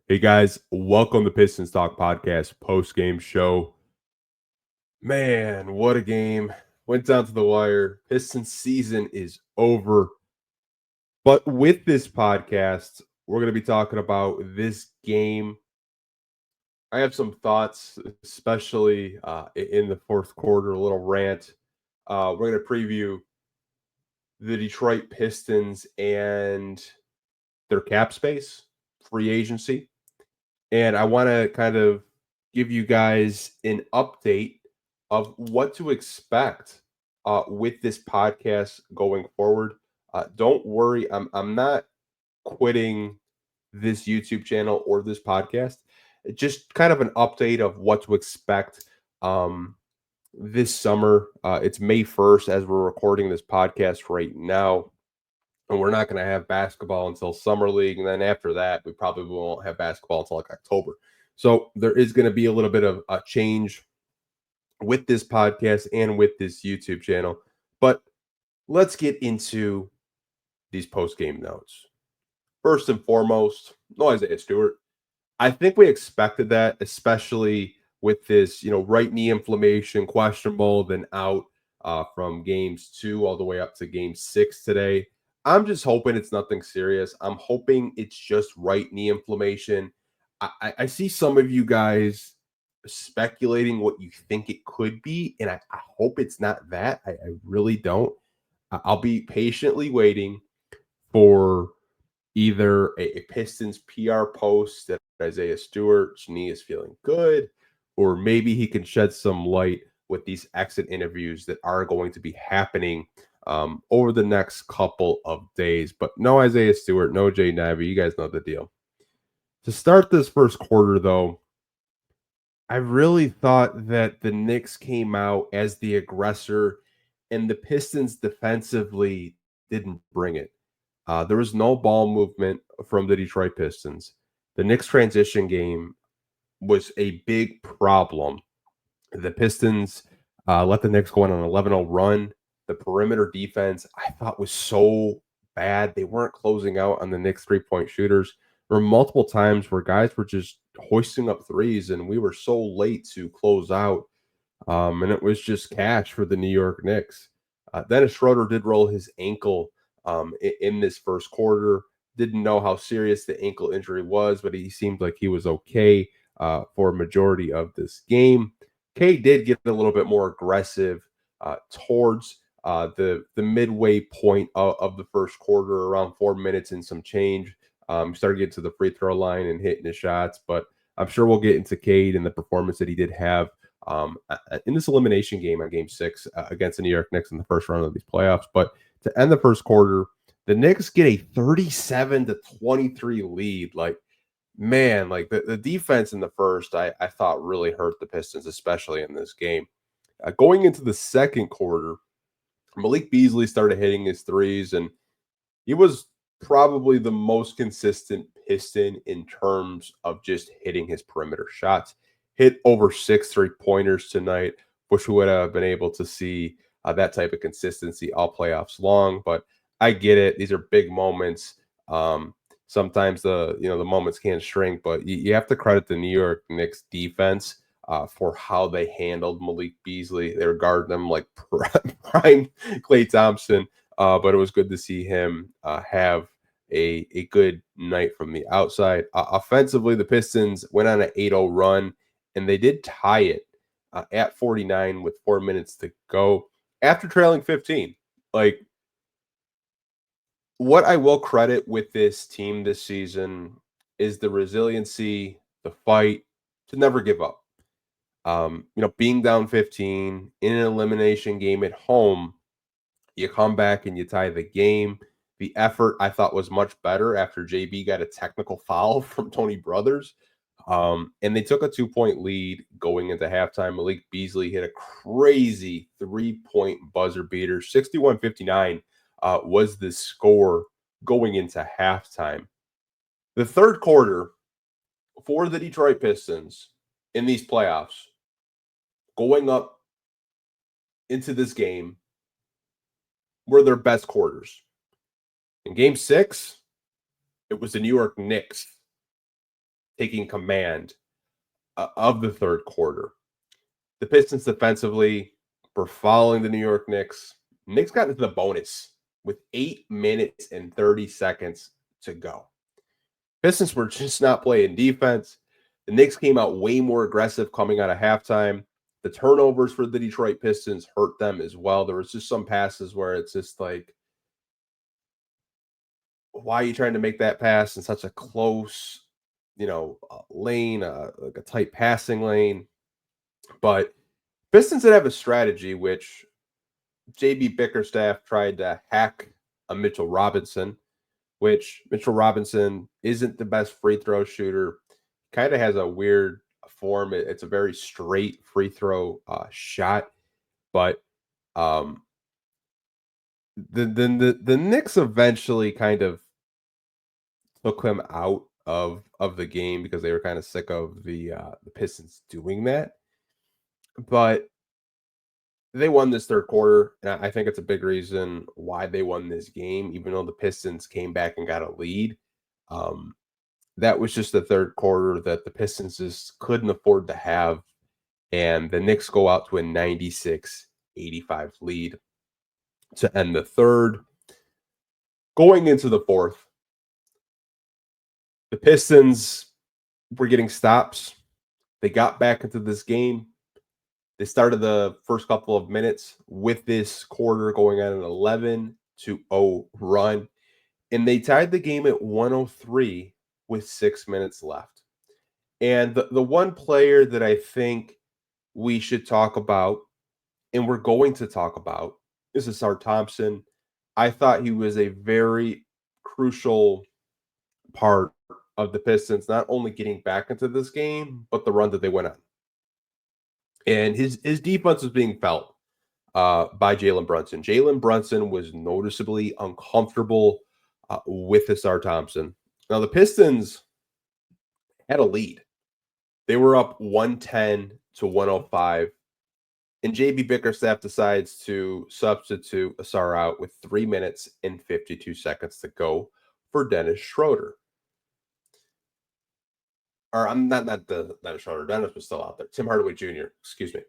Hey guys, welcome to Pistons Talk Podcast post-game show. Man, what a game. Went down to the wire. Pistons season is over. But with this podcast, we're going to be talking about this game. I have some thoughts, especially in the fourth quarter, a little rant. We're going to preview the Detroit Pistons and their cap space, free agency. And I want to kind of give you guys an update of what to expect with this podcast going forward. Don't worry, I'm not quitting this YouTube channel or this podcast. Just kind of an update of what to expect this summer. It's May 1st as we're recording this podcast right now. And we're not going to have basketball until summer league, and then after that, we probably won't have basketball until like October. So there is going to be a little bit of a change with this podcast and with this YouTube channel. But let's get into these post game notes. First and foremost, no Isaiah Stewart. I think we expected that, especially with this, right knee inflammation, questionable, then out from games 2 all the way up to game 6 today. I'm just hoping it's nothing serious. I'm hoping it's just right knee inflammation. I see some of you guys speculating what you think it could be, and I hope it's not that. I really don't. I'll be patiently waiting for either a Pistons PR post that Isaiah Stewart's knee is feeling good, or maybe he can shed some light with these exit interviews that are going to be happening over the next couple of days. But no Isaiah Stewart, no Jay Navy. You guys know the deal. To start this first quarter, though, I really thought that the Knicks came out as the aggressor and the Pistons defensively didn't bring it. There was no ball movement from the Detroit Pistons. The Knicks transition game was a big problem. The Pistons let the Knicks go on an 11-0 run. The perimeter defense, I thought, was so bad. They weren't closing out on the Knicks three-point shooters. There were multiple times where guys were just hoisting up threes, and we were so late to close out. And it was just cash for the New York Knicks. Dennis Schroeder did roll his ankle in this first quarter. Didn't know how serious the ankle injury was, but he seemed like he was okay for a majority of this game. K did get a little bit more aggressive towards the midway point of the first quarter, around 4 minutes and some change. Started getting to the free throw line and hitting his shots, but I'm sure we'll get into Cade and the performance that he did have in this elimination game on Game 6 against the New York Knicks in the first round of these playoffs. But to end the first quarter, the Knicks get a 37-23 lead. Like, man, like the defense in the first, I thought really hurt the Pistons, especially in this game. Going into the second quarter, Malik Beasley started hitting his threes, and he was probably the most consistent Piston in terms of just hitting his perimeter shots. Hit over 6 3-pointers tonight. Wish we would have been able to see that type of consistency all playoffs long, but I get it. These are big moments. Sometimes the moments can't shrink, but you have to credit the New York Knicks defense for how they handled Malik Beasley. They were guarding him like prime Klay Thompson. But it was good to see him have a good night from the outside. Offensively, the Pistons went on an 8-0 run, and they did tie it at 49 with 4 minutes to go after trailing 15. Like, what I will credit with this team this season is the resiliency, the fight to never give up. Being down 15 in an elimination game at home, you come back and you tie the game. The effort I thought was much better after JB got a technical foul from Tony Brothers. And they took a 2-point lead going into halftime. Malik Beasley hit a crazy 3-point buzzer beater. 61-59 was the score going into halftime. The third quarter for the Detroit Pistons in these playoffs, going up into this game, were their best quarters. In game 6, it was the New York Knicks taking command of the third quarter. The Pistons defensively were following the New York Knicks. Knicks got into the bonus with 8 minutes and 30 seconds to go. Pistons were just not playing defense. The Knicks came out way more aggressive coming out of halftime. The turnovers for the Detroit Pistons hurt them as well. There was just some passes where it's just like, why are you trying to make that pass in such a close, lane, like a tight passing lane? But Pistons did have a strategy, which JB Bickerstaff tried to hack a Mitchell Robinson, which Mitchell Robinson isn't the best free throw shooter. Kind of has a weird form. It's a very straight free throw shot, but the Knicks eventually kind of took him out of the game because they were kind of sick of the Pistons doing that. But they won this third quarter, and I think it's a big reason why they won this game, even though the Pistons came back and got a lead. That was just the third quarter that the Pistons just couldn't afford to have, and the Knicks go out to a 96-85 lead to end the third. Going into the fourth, the Pistons were getting stops. They got back into this game. They started the first couple of minutes with this quarter going on an 11-0 run, and they tied the game at 103 with 6 minutes left. And the one player that I think we should talk about, and we're going to talk about, is Asar Thompson. I thought he was a very crucial part of the Pistons, not only getting back into this game, but the run that they went on. And his defense was being felt by Jalen Brunson. Jalen Brunson was noticeably uncomfortable with Asar Thompson. Now, the Pistons had a lead. They were up 110-105. And JB Bickerstaff decides to substitute Asar out with 3 minutes and 52 seconds to go for Dennis Schroeder. Or I'm not Dennis Schroeder. Dennis was still out there. Tim Hardaway Jr., excuse me.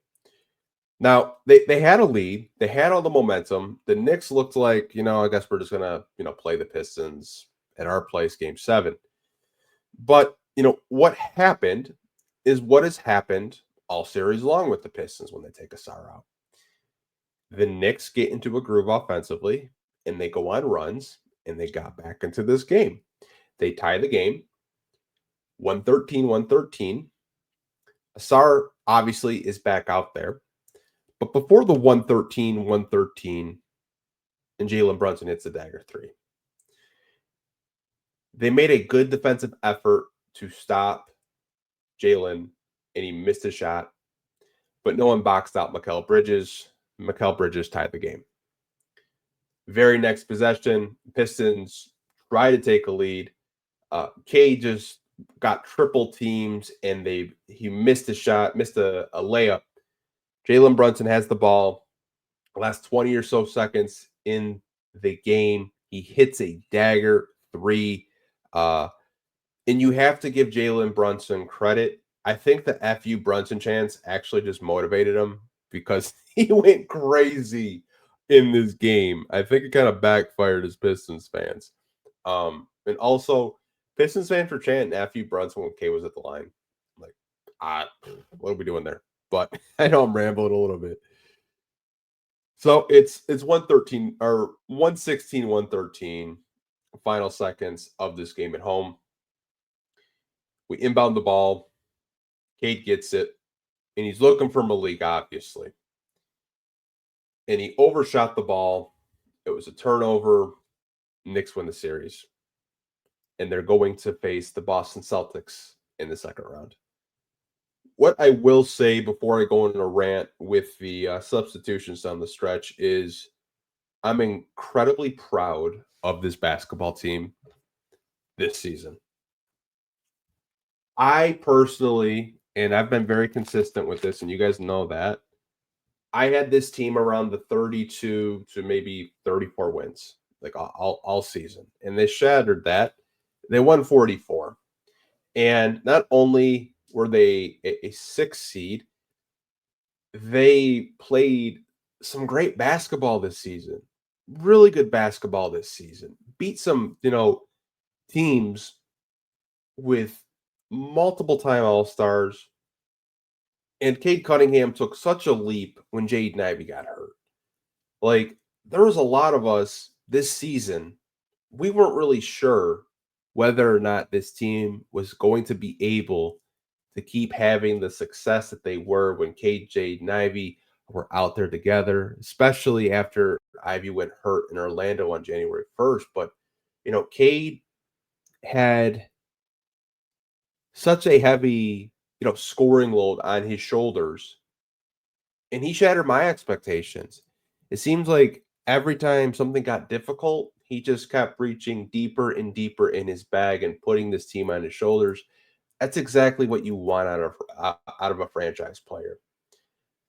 Now, they had a lead. They had all the momentum. The Knicks looked like, I guess we're just going to, play the Pistons at our place game 7. But, what happened is what has happened all series long with the Pistons when they take Asar out. The Knicks get into a groove offensively, and they go on runs, and they got back into this game. They tie the game, 113-113. Asar obviously is back out there. But before the 113-113, and Jalen Brunson hits the dagger 3, they made a good defensive effort to stop Jalen, and he missed a shot. But no one boxed out Mikal Bridges. Mikal Bridges tied the game. Very next possession, Pistons try to take a lead. K just got triple teams, and he missed a shot, missed a layup. Jalen Brunson has the ball. Last 20 or so seconds in the game, he hits a dagger 3. And you have to give Jalen Brunson credit. I think the FU Brunson chance actually just motivated him because he went crazy in this game. I think it kind of backfired as Pistons fans. And also, Pistons fans were chanting FU Brunson when K was at the line. Like, what are we doing there? But I know I'm rambling a little bit. So it's 113 or 116-113, final seconds of this game at home. We inbound the ball. Cade gets it, and he's looking for Malik, obviously. And he overshot the ball. It was a turnover. Knicks win the series. And they're going to face the Boston Celtics in the second round. What I will say before I go into a rant with the substitutions down the stretch is I'm incredibly proud of this basketball team this season. I personally, and I've been very consistent with this, and you guys know that, I had this team around the 32 to maybe 34 wins, like all season. And they shattered that. They won 44. And not only were they a six seed, they played some great basketball this season. Really good basketball this season. Beat some, teams with multiple time All Stars. And Cade Cunningham took such a leap when Jaden Ivey got hurt. Like, there was a lot of us this season, we weren't really sure whether or not this team was going to be able to keep having the success that they were when Cade, Jade, and Ivy were out there together, especially after Ivy went hurt in Orlando on January 1st. But, Cade had such a heavy, scoring load on his shoulders, and he shattered my expectations. It seems like every time something got difficult, he just kept reaching deeper and deeper in his bag and putting this team on his shoulders. That's exactly what you want out of a franchise player.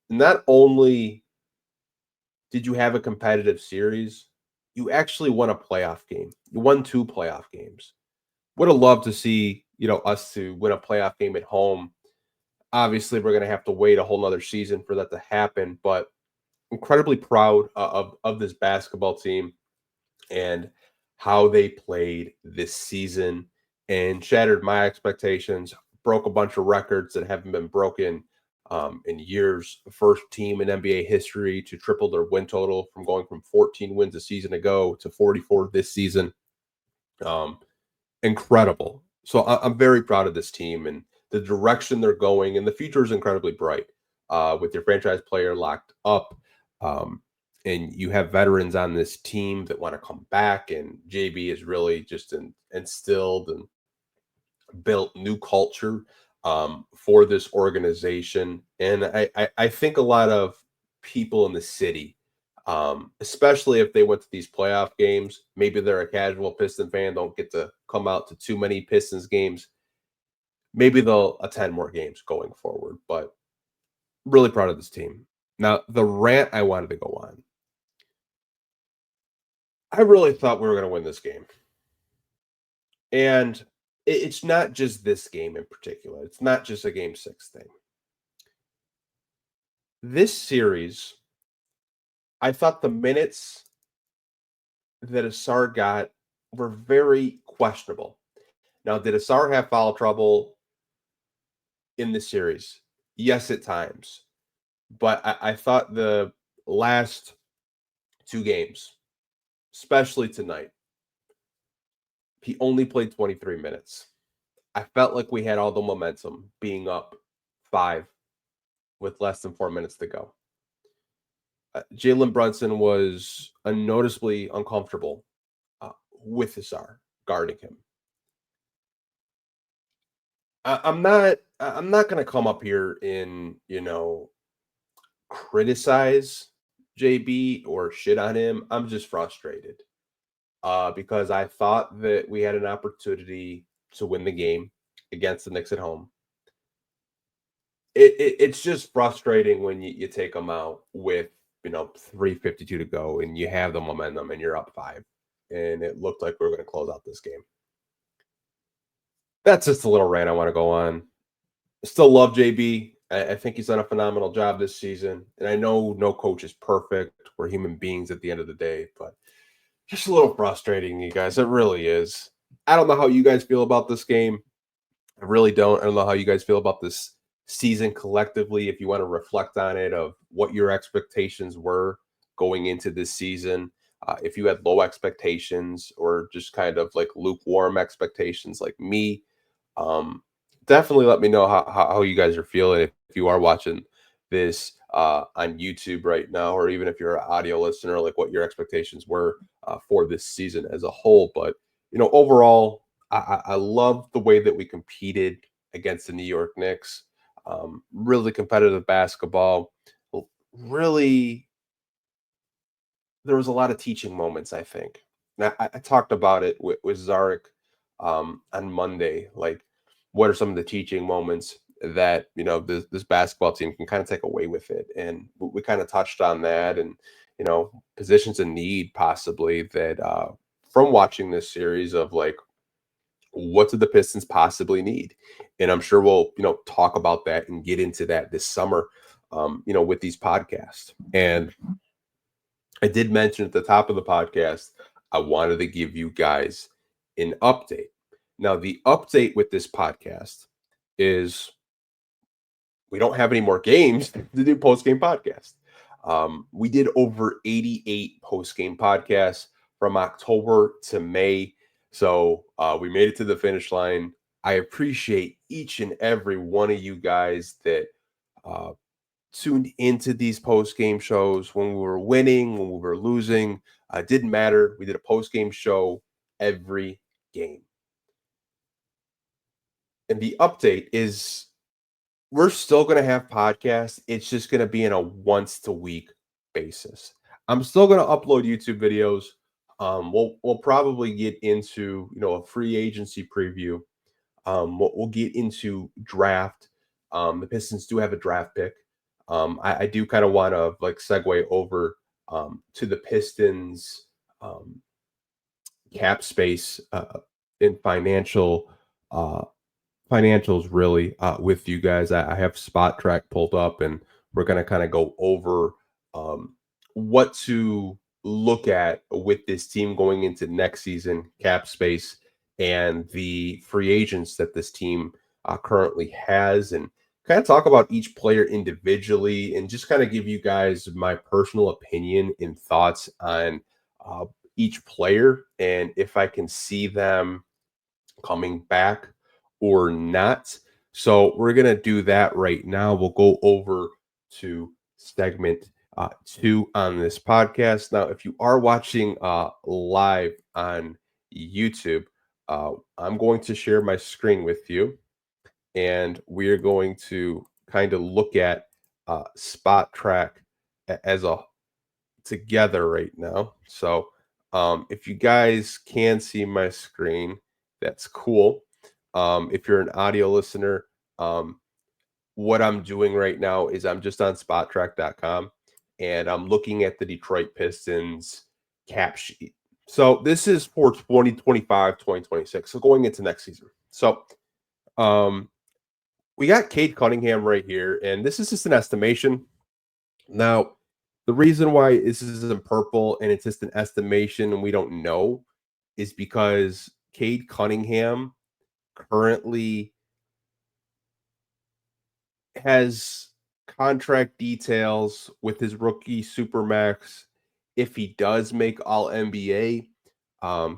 Not only did you have a competitive series, you actually won a playoff game. You won 2 playoff games. Would have loved to see, us to win a playoff game at home. Obviously, we're going to have to wait a whole nother season for that to happen, but incredibly proud of this basketball team and how they played this season and shattered my expectations, broke a bunch of records that haven't been broken in years. First team in NBA history to triple their win total from going from 14 wins a season ago to 44 this season. Um, Incredible. So I'm very proud of this team and the direction they're going, and the future is incredibly bright with your franchise player locked up. Um, and you have veterans on this team that want to come back, and JB is really just instilled and built new culture for this organization. And I think a lot of people in the city, especially if they went to these playoff games, maybe they're a casual Piston fan, don't get to come out to too many Pistons games. Maybe they'll attend more games going forward, but really proud of this team. Now, the rant I wanted to go on. I really thought we were going to win this game. And it's not just this game in particular. It's not just a game 6 thing. This series, I thought the minutes that Asar got were very questionable. Now, did Asar have foul trouble in the series? Yes, at times. But I thought the last 2 games, especially tonight, he only played 23 minutes. I felt like we had all the momentum being up 5 with less than 4 minutes to go. Jalen Brunson was unnoticeably uncomfortable with Asar guarding him. I'm not going to come up here and criticize JB or shit on him. I'm just frustrated because I thought that we had an opportunity to win the game against the Knicks at home. It's just frustrating when you take them out with 3:52 to go and you have the momentum and you're up 5, and it looked like we were going to close out this game. That's just a little rant I want to go on. Still love JB. I think he's done a phenomenal job this season. And I know no coach is perfect. We're human beings at the end of the day, but just a little frustrating, you guys. It really is. I don't know how you guys feel about this game. I really don't. I don't know how you guys feel about this season collectively. If you want to reflect on it, of what your expectations were going into this season, if you had low expectations or just kind of like lukewarm expectations like me, definitely let me know how you guys are feeling if you are watching this on YouTube right now, or even if you're an audio listener, like what your expectations were for this season as a whole. But overall, I love the way that we competed against the New York Knicks. Really competitive basketball. Really, there was a lot of teaching moments, I think. Now, I talked about it with Zarek on Monday. Like, what are some of the teaching moments that this basketball team can kind of take away with it? And we kind of touched on that, and positions in need possibly that from watching this series of like What do the Pistons possibly need? And I'm sure we'll, talk about that and get into that this summer, with these podcasts. And I did mention at the top of the podcast, I wanted to give you guys an update. Now, the update with this podcast is we don't have any more games to do post game podcast. We did over 88 post game podcasts from October to May. So we made it to the finish line. I appreciate each and every one of you guys that uh, tuned into these post game shows when we were winning, when we were losing. It didn't matter. We did a post game show every game. And the update is we're still going to have podcasts. It's just going to be in a once a week basis. I'm still going to upload YouTube videos. We'll probably get into a free agency preview. We'll get into draft. The Pistons do have a draft pick. I do kind of want to like segue over to the Pistons um, cap space in uh, financials really with you guys. I have Spot Track pulled up, and we're going to kind of go over um, what to look at with this team going into next season, cap space, and the free agents that this team currently has, and kind of talk about each player individually, and just kind of give you guys my personal opinion and thoughts on uh, each player, and if I can see them coming back or not. So we're going to do that right now. We'll go over to segment two on this podcast. Now, if you are watching live on YouTube, I'm going to share my screen with you, and we're going to kind of look at Spot Track as a together right now. So if you guys can see my screen, that's cool. If you're an audio listener, um, what I'm doing right now is I'm just on spottrack.com and I'm looking at the Detroit Pistons cap sheet. So this is for 2025, 2026. So going into next season. So um, we got Cade Cunningham right here, and this is just an estimation. Now, the reason why this is in purple and it's just an estimation and we don't know is because Cade Cunningham currently has contract details with his rookie supermax. If he does make all NBA,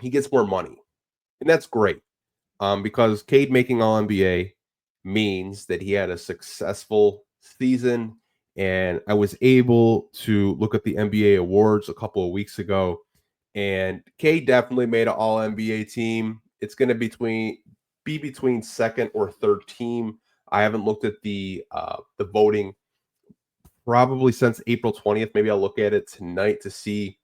he gets more money. And that's great. Because Cade making all NBA means that he had a successful season. And I was able to look at the NBA awards a couple of weeks ago, and Cade definitely made an all NBA team. It's going to be between second or third team. I haven't looked at the voting probably since April 20th. Maybe I'll look at it tonight to see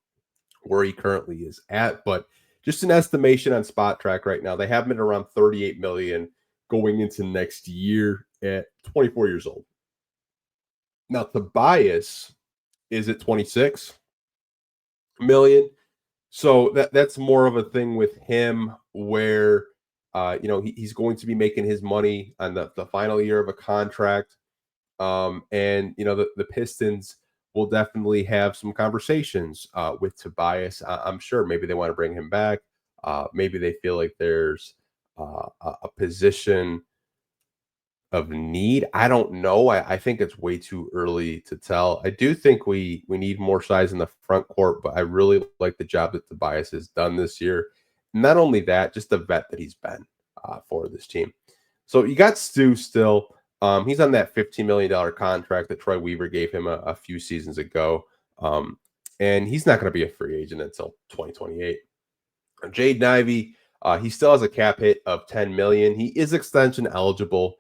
where he currently is at. But just an estimation on Spot Track right now, they have him at around 38 million going into next year at 24 years old. Now Tobias is at 26 million. So that's more of a thing with him where he's going to be making his money on the final year of a contract. And the Pistons will definitely have some conversations with Tobias. I'm sure maybe they want to bring him back. Maybe they feel like there's a position of need. I don't know. I think it's way too early to tell. I do think we need more size in the front court, but I really like the job that Tobias has done this year. Not only that, just the vet that he's been for this team. So you got Stu still. He's on that $15 million contract that Troy Weaver gave him a few seasons ago. And he's not going to be a free agent until 2028. Jaden Ivey, he still has a cap hit of 10 million. He is extension eligible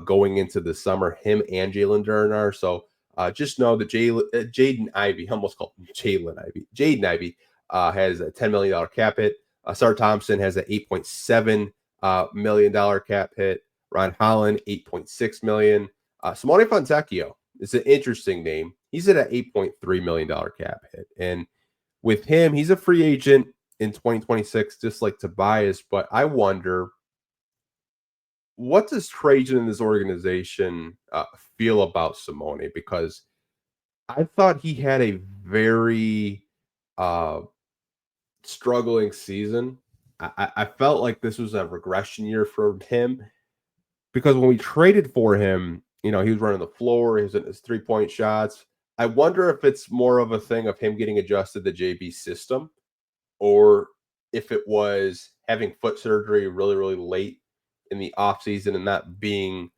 going into the summer. Him and Jalen Duren are. So just know that Jaden Ivey, I almost called him Jalen Ivey. Jaden Ivey has a $10 million cap hit. Sar Thompson has an $8.7 million cap hit. Ron Holland, 8.6 million. Simone Fontecchio is an interesting name. He's at an $8.3 million cap hit. And with him, he's a free agent in 2026, just like Tobias. But I wonder what does Trajan and this organization feel about Simone? Because I thought he had a very uh, struggling season. I felt like this was a regression year for him because when we traded for him, he was running the floor, he was in his 3-point shots. I wonder if it's more of a thing of him getting adjusted to JB's system, or if it was having foot surgery really, really late in the offseason and not being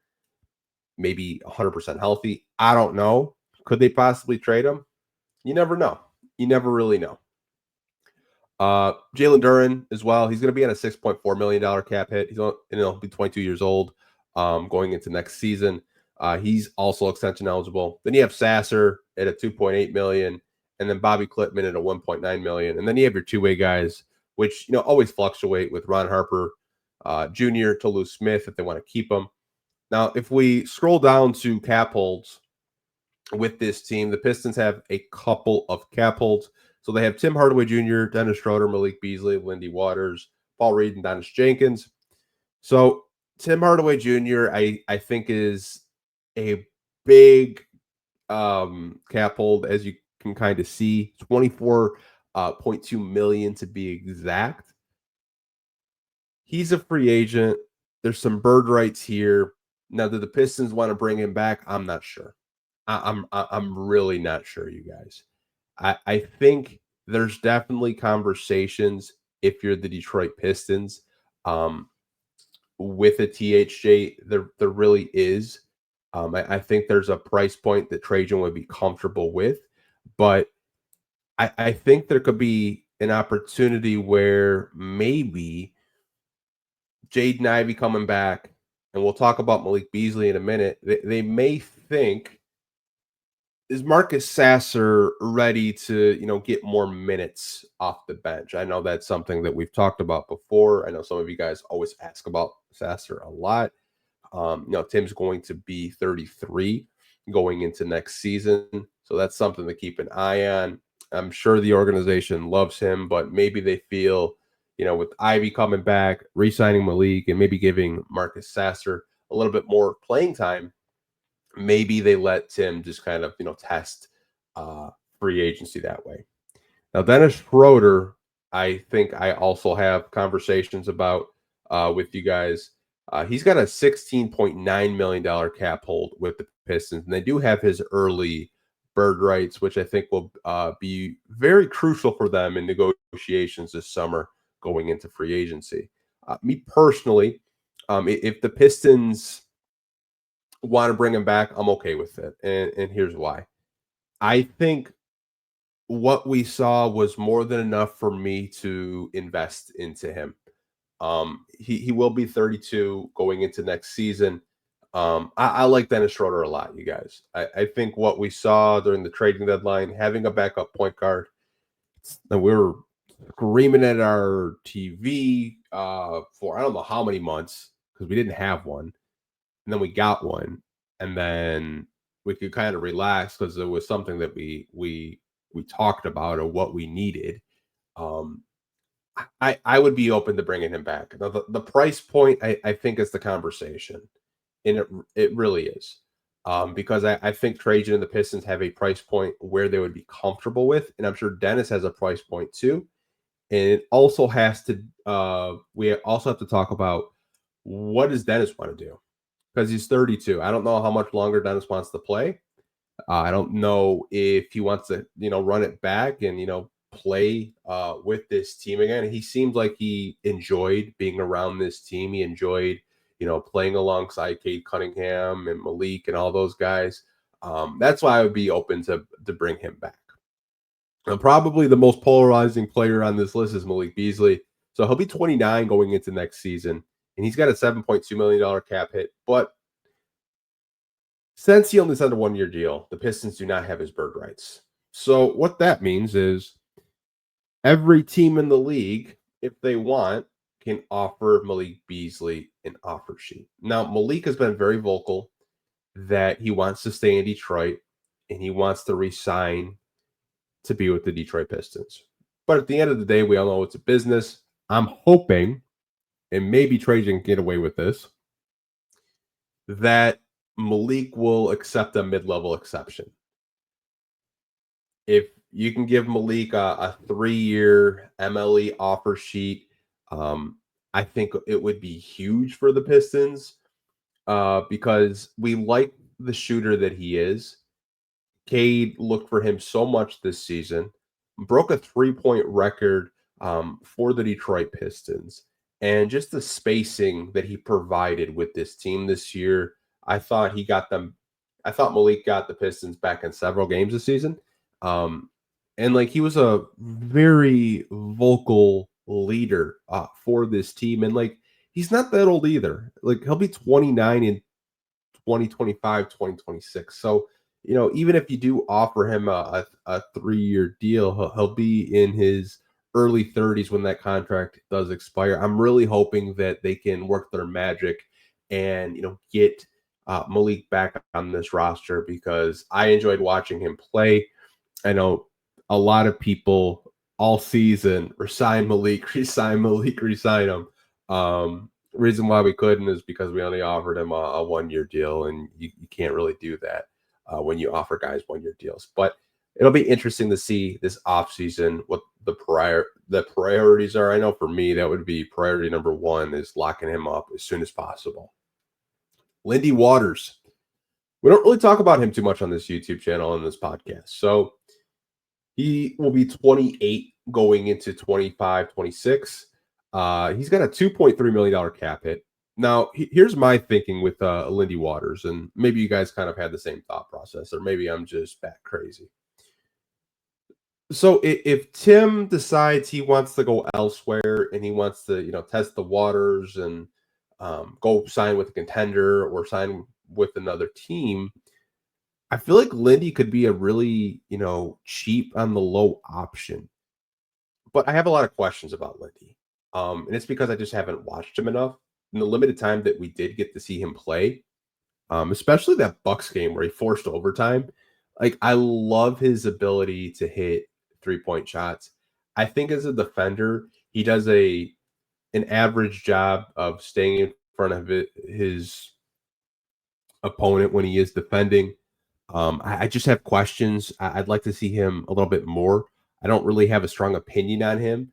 maybe 100% healthy. I don't know. Could they possibly trade him? You never know. You never really know. Jalen Duren as well. He's going to be on a $6.4 million cap hit. He'll be 22 years old going into next season. He's also extension eligible. Then you have Sasser at a 2.8 million, and then Bobby Clipman at a 1.9 million. And then you have your two-way guys, which always fluctuate with Ron Harper Jr., Toulouse Smith if they want to keep him. Now, if we scroll down to cap holds with this team, the Pistons have a couple of cap holds. So they have Tim Hardaway Jr., Dennis Schroeder, Malik Beasley, Lindy Waters, Paul Reed, and Dennis Jenkins. So Tim Hardaway Jr., I think is a big cap hold, as you can kind of see, 24.2 million to be exact. He's a free agent. There's some bird rights here. Now, do the Pistons want to bring him back? I'm not sure. I'm really not sure, you guys. I think there's definitely conversations if you're the Detroit Pistons with a THJ. There really is. I think there's a price point that Trajan would be comfortable with, but I think there could be an opportunity where maybe Jaden Ivey coming back, and we'll talk about Malik Beasley in a minute. They may think, is Marcus Sasser ready to, get more minutes off the bench? I know that's something that we've talked about before. I know some of you guys always ask about Sasser a lot. Tim's going to be 33 going into next season. So that's something to keep an eye on. I'm sure the organization loves him, but maybe they feel, with Ivy coming back, re-signing Malik, and maybe giving Marcus Sasser a little bit more playing time, maybe they let Tim just kind of, test free agency that way. Now, Dennis Schroeder, I think I also have conversations about with you guys. He's got a $16.9 million cap hold with the Pistons, and they do have his early bird rights, which I think will be very crucial for them in negotiations this summer going into free agency. Me personally, if the Pistons want to bring him back, I'm okay with it. And here's why. I think what we saw was more than enough for me to invest into him. He will be 32 going into next season. I like Dennis Schroeder a lot, you guys. I think what we saw during the trading deadline, having a backup point guard, and we were screaming at our TV for I don't know how many months because we didn't have one, and then we got one, and then we could kind of relax because it was something that we talked about or what we needed. Um, I would be open to bringing him back. Now, the price point, I think, is the conversation, and it really is, because I think Trajan and the Pistons have a price point where they would be comfortable with, and I'm sure Dennis has a price point too. And it also has to, we also have to talk about what does Dennis want to do because he's 32. I don't know how much longer Dennis wants to play. I don't know if he wants to, run it back and, play with this team again. He seemed like he enjoyed being around this team. He enjoyed, playing alongside Cade Cunningham and Malik and all those guys. That's why I would be open to bring him back. And probably the most polarizing player on this list is Malik Beasley. So he'll be 29 going into next season, and he's got a $7.2 million cap hit. But since he only signed a one-year deal, the Pistons do not have his bird rights. So what that means is every team in the league, if they want, can offer Malik Beasley an offer sheet. Now, Malik has been very vocal that he wants to stay in Detroit and he wants to resign to be with the Detroit Pistons. But at the end of the day, we all know it's a business. I'm hoping, and maybe Trajan can get away with this, that Malik will accept a mid-level exception. If you can give Malik a 3-year MLE offer sheet, um, I think it would be huge for the Pistons because we like the shooter that he is. Cade looked for him so much this season, broke a 3-point record for the Detroit Pistons. And just the spacing that he provided with this team this year, I thought he got them. I thought Malik got the Pistons back in several games this season. Um, and like he was a very vocal leader for this team. And like he's not that old either. Like he'll be 29 in 2025, 2026. So, even if you do offer him a 3-year deal, he'll be in his early 30s when that contract does expire. I'm really hoping that they can work their magic and, get Malik back on this roster because I enjoyed watching him play. I know a lot of people all season resign Malik, resign Malik, resign him. Reason why we couldn't is because we only offered him a 1-year deal, and you can't really do that when you offer guys 1-year deals. But it'll be interesting to see this offseason what the priorities are. I know for me that would be priority number one is locking him up as soon as possible. Lindy Waters. We don't really talk about him too much on this YouTube channel and this podcast. So he will be 28 going into 25, 26. He's got a $2.3 million cap hit. Now, here's my thinking with Lindy Waters, and maybe you guys kind of had the same thought process, or maybe I'm just bat crazy. So if Tim decides he wants to go elsewhere and he wants to, test the waters and go sign with a contender or sign with another team, I feel like Lindy could be a really, cheap on the low option. But I have a lot of questions about Lindy. And it's because I just haven't watched him enough. In the limited time that we did get to see him play, especially that Bucks game where he forced overtime. Like, I love his ability to hit 3-point shots. I think as a defender, he does an average job of staying in front of his opponent when he is defending. I just have questions. I'd like to see him a little bit more. I don't really have a strong opinion on him.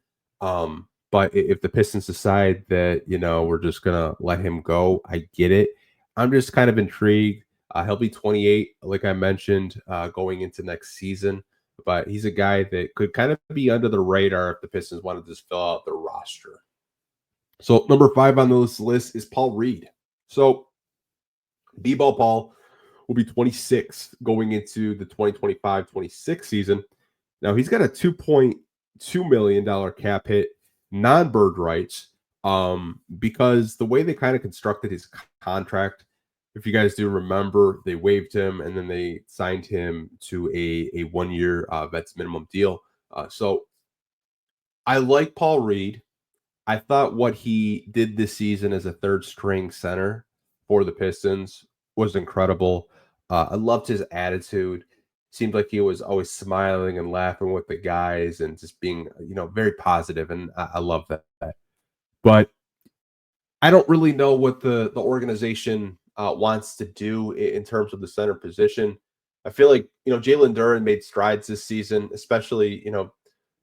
But if the Pistons decide that, we're just going to let him go, I get it. I'm just kind of intrigued. He'll be 28, like I mentioned, going into next season. But he's a guy that could kind of be under the radar if the Pistons want to just fill out their roster. So number 5 on this list is Paul Reed. So B-ball Paul will be 26 going into the 2025-26 season. Now he's got a $2.2 million cap hit, non-bird rights, because the way they kind of constructed his contract, if you guys do remember, they waived him and then they signed him to a 1-year vets minimum deal. So I like Paul Reed. I thought what he did this season as a third string center for the Pistons was incredible. I loved his attitude. Seemed like he was always smiling and laughing with the guys and just being, very positive. And I love that. But I don't really know what the organization wants to do in terms of the center position. I feel like, Jalen Duren made strides this season, especially,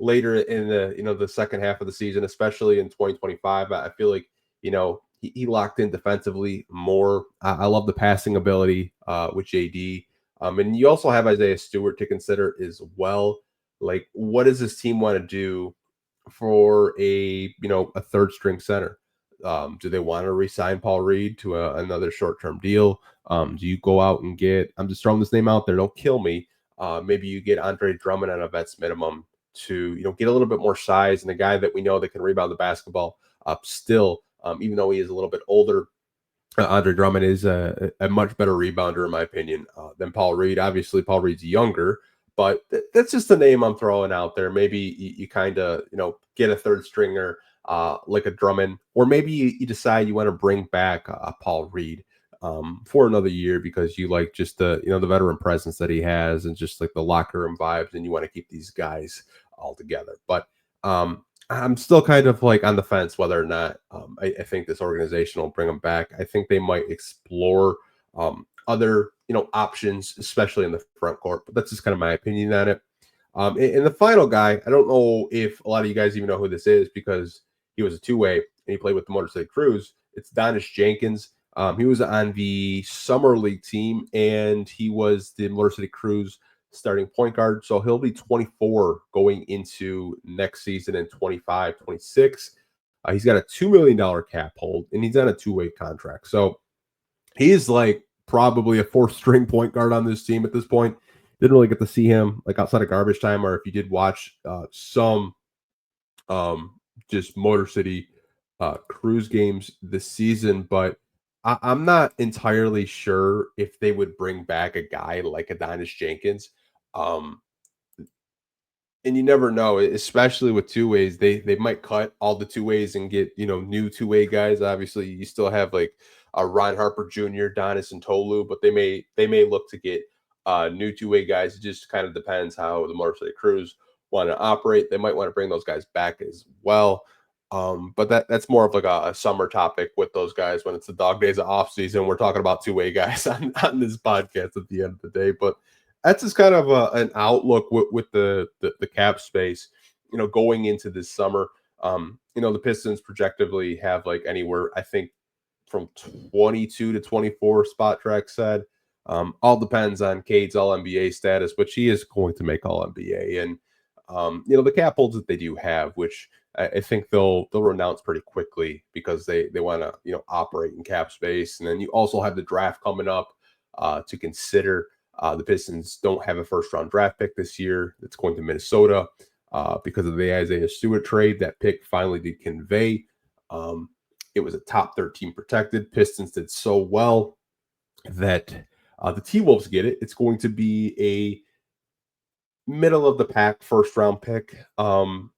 later in the second half of the season, especially in 2025. I feel like, he locked in defensively more. I love the passing ability with JD. And you also have Isaiah Stewart to consider as well. Like, what does this team want to do for a third string center? Do they want to re-sign Paul Reed to another short-term deal? Do you go out and get, I'm just throwing this name out there, don't kill me. Maybe you get Andre Drummond on a vets minimum to, get a little bit more size and a guy that we know that can rebound the basketball still, even though he is a little bit older. Andre Drummond is a much better rebounder, in my opinion, than Paul Reed. Obviously, Paul Reed's younger, but that's just a name I'm throwing out there. Maybe you kind of, get a third stringer like a Drummond, or maybe you decide you want to bring back Paul Reed for another year because you like just the, the veteran presence that he has and just like the locker room vibes, and you want to keep these guys all together. But I'm still kind of like on the fence whether or not I think this organization will bring him back. I think they might explore other options, especially in the front court. But that's just kind of my opinion on it. And the final guy, I don't know if a lot of you guys even know who this is because he was a two-way and he played with the Motor City Cruise. It's Donis Jenkins. He was on the summer league team and he was the Motor City Cruise starting point guard. So he'll be 24 going into next season in 25, 26. He's got a $2 million cap hold and he's on a two-way contract. So he's like probably a fourth string point guard on this team at this point. Didn't really get to see him like outside of garbage time, or if you did watch some um, just Motor City Cruise games this season, but I'm not entirely sure if they would bring back a guy like Adonis Jenkins. Um, and you never know, especially with two ways. They might cut all the two ways and get new two-way guys. Obviously, you still have like Ron Harper Jr., Donis, and Tolu, but they may look to get new two-way guys. It just kind of depends how the Motor City Cruise want to operate. They might want to bring those guys back as well. But that's more of like a summer topic with those guys when it's the dog days of off season. We're talking about two-way guys on this podcast at the end of the day, but that's just kind of an outlook with the cap space, going into this summer. The Pistons projectively have like anywhere, I think, from 22 to 24 spot track said. All depends on Cade's All NBA status, which he is going to make All NBA, and the cap holds that they do have, which I think they'll renounce pretty quickly because they want to operate in cap space, and then you also have the draft coming up to consider. The Pistons don't have a first round draft pick this year. It's going to Minnesota because of the Isaiah Stewart trade. That pick finally did convey. It was a top 13 protected. Pistons did so well that the T Wolves get it. It's going to be a middle of the pack first round pick. And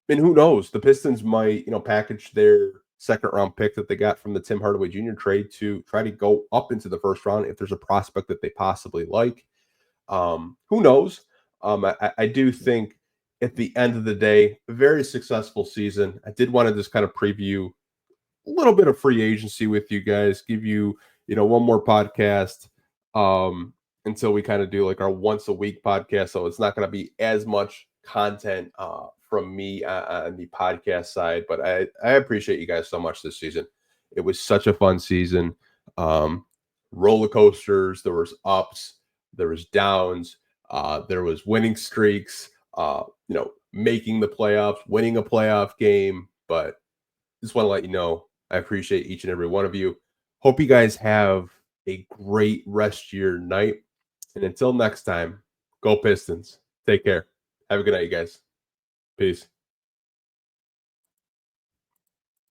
who knows? The Pistons might, package their second round pick that they got from the Tim Hardaway Jr. trade to try to go up into the first round if there's a prospect that they possibly like. Who knows? I do think at the end of the day, a very successful season. I did want to just kind of preview a little bit of free agency with you guys, give you, one more podcast until we kind of do like our once a week podcast. So it's not going to be as much content from me on the podcast side, but I appreciate you guys so much this season. It was such a fun season. Roller coasters, there was ups, there was downs, there was winning streaks, making the playoffs, winning a playoff game, but just want to let you know I appreciate each and every one of you. Hope you guys have a great rest of your night. And until next time, go Pistons. Take care. Have a good night, you guys. Peace.